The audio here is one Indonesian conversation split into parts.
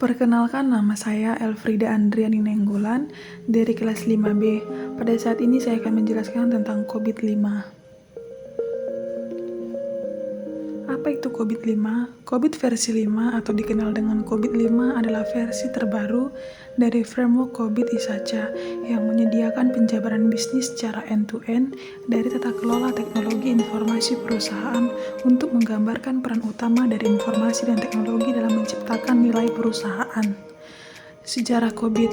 Perkenalkan, nama saya Elfrida Andriani Nenggolan dari kelas 5B. Pada saat ini saya akan menjelaskan tentang COVID-5. Apa itu COVID-5? COVID versi 5 atau dikenal dengan COVID-5 adalah versi terbaru dari framework COVID ISACA yang menyediakan penjabaran bisnis secara end-to-end dari tata kelola teknologi informasi perusahaan untuk menggambarkan peran utama dari informasi dan teknologi dalam menciptakan nilai perusahaan. Sejarah COVID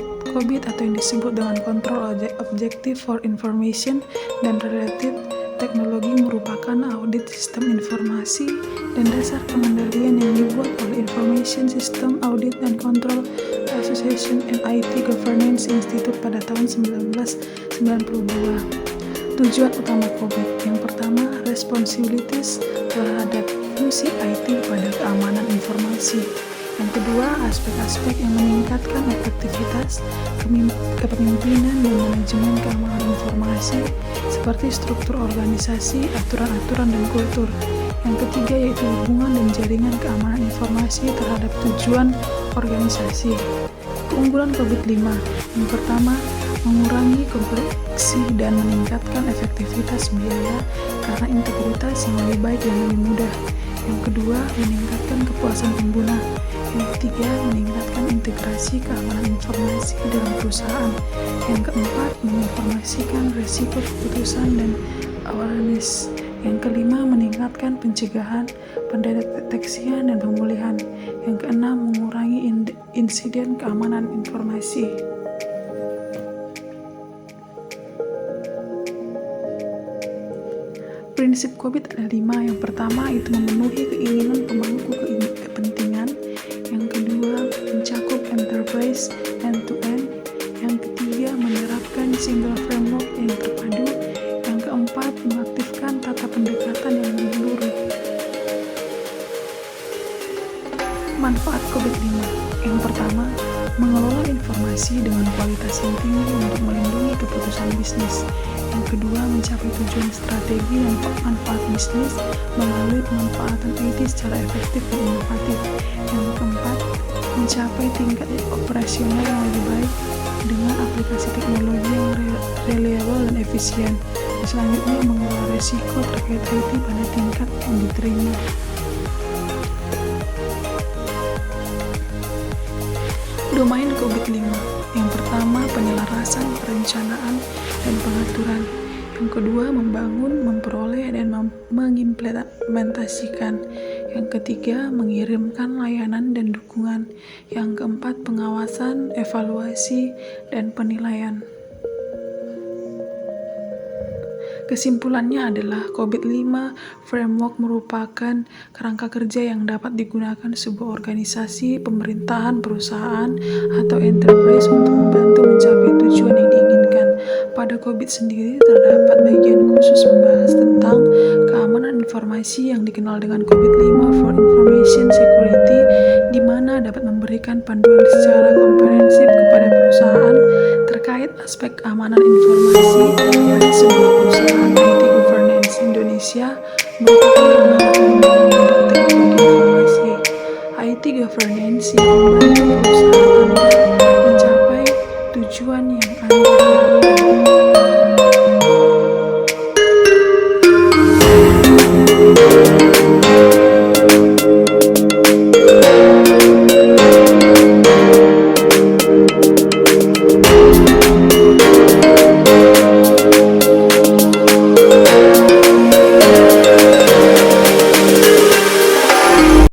atau yang disebut dengan Control Objective for Information dan Related Teknologi merupakan audit sistem informasi dan dasar pengendalian yang dibuat oleh Information System Audit and Control Association and IT Governance Institute pada tahun 1992. Tujuan utama COVID yang pertama, responsibilities terhadap fungsi IT pada keamanan informasi. Yang kedua, aspek-aspek yang meningkatkan efektivitas kepemimpinan dan manajemen keamanan informasi seperti struktur organisasi, aturan-aturan, dan kultur. Yang ketiga yaitu hubungan dan jaringan keamanan informasi terhadap tujuan organisasi. Keunggulan COVID-5 yang pertama, mengurangi kompleksi dan meningkatkan efektivitas biaya karena integritas yang lebih baik dan lebih mudah. Yang kedua, meningkatkan kepuasan pengguna. Yang ketiga, meningkatkan integrasi keamanan informasi dalam perusahaan. Yang keempat, menginformasikan risiko keputusan dan awareness. Yang kelima, meningkatkan pencegahan, pendeteksian, dan pemulihan. Yang keenam, mengurangi insiden keamanan informasi. Prinsip COVID ada 5. Yang pertama, itu memenuhi keinginan pemangku kepentingan. Yang kedua, mencakup enterprise end-to-end. Yang ketiga, menerapkan single framework yang terpadu. Yang keempat, mengaktifkan tata pendekatan yang menyeluruh. Manfaat COVID-5 yang pertama, mengelola informasi dengan kualitas yang tinggi untuk melindungi keputusan bisnis. Yang kedua, mencapai tujuan strategi dan manfaat bisnis melalui pemanfaatan IT secara efektif dan inovatif. Yang keempat, mencapai tingkat operasional yang lebih baik dengan aplikasi teknologi yang reliable dan efisien. Selanjutnya, mengelola risiko terkait IT pada tingkat yang diterima. Domain COVID-5 yang pertama, penyelarasan, perencanaan, dan pengaturan. Yang kedua, membangun, memperoleh, dan mengimplementasikan. Yang ketiga, mengirimkan layanan dan dukungan. Yang keempat, pengawasan, evaluasi, dan penilaian. Kesimpulannya adalah COVID-5 framework merupakan kerangka kerja yang dapat digunakan sebuah organisasi, pemerintahan, perusahaan, atau enterprise untuk membantu mencapai tujuan yang diinginkan. Pada COVID sendiri terdapat bagian khusus membahas tentang keamanan informasi yang dikenal dengan COVID-5 for Information Security, di mana dapat memberikan panduan secara komprehensif kepada perusahaan terkait aspek keamanan informasi dari sebuah perusahaan. IT Governance Indonesia merupakan lembaga teknologi informasi IT Governance yang membantu perusahaan Anda mencapai tujuan yang Anda harapkan.